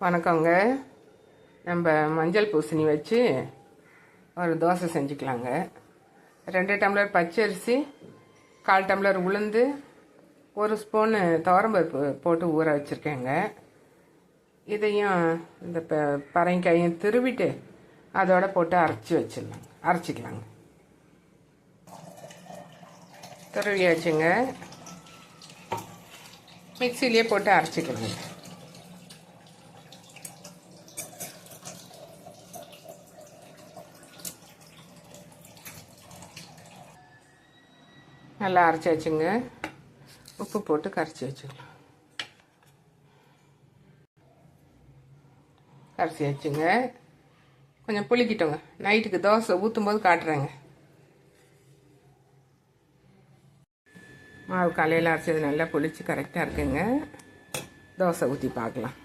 வணக்கங்க. நம்ம மஞ்சள் பூசணி வச்சு ஒரு தோசை செஞ்சுக்கலாங்க. 2 டம்ளர் பச்சரிசி, 1/4 டம்ளர் உளுந்து, 1 ஸ்பூனு துவரம்பருப்பு போட்டு ஊற வச்சுருக்கேங்க. இதையும் இந்த பரங்காயும் திருவிட்டு அதோட போட்டு அரைச்சிக்கலாங்க. துருவி வச்சுங்க, மிக்சிலேயே போட்டு அரைச்சிக்கலாங்க. நல்லா அரைச்சி வச்சுங்க. உப்பு போட்டு கரைச்சி வச்சுக்கலாம். கரைச்சி வச்சுங்க. கொஞ்சம் புளிக்கிட்டோங்க. நைட்டுக்கு தோசை ஊற்றும் போது காட்டுறேங்க. மாவு காலையில் அரைச்சது நல்லா புளிச்சு கரெக்டாக இருக்குங்க. தோசை ஊற்றி பார்க்கலாம்.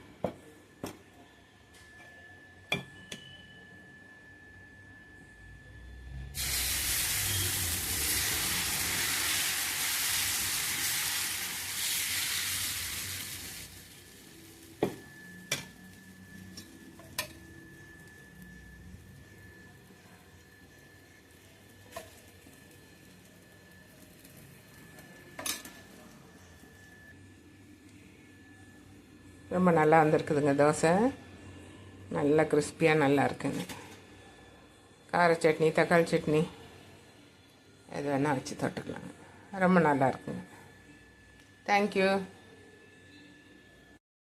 ரொம்ப நல்லா வந்திருக்குதுங்க தோசை. நல்லா கிறிஸ்பியாக நல்லா இருக்குங்க. கார சட்னி, தக்காளி சட்னி எது வேணால் வச்சு தொட்டுக்கலாங்க. ரொம்ப நல்லா இருக்குங்க. தேங்க்யூ.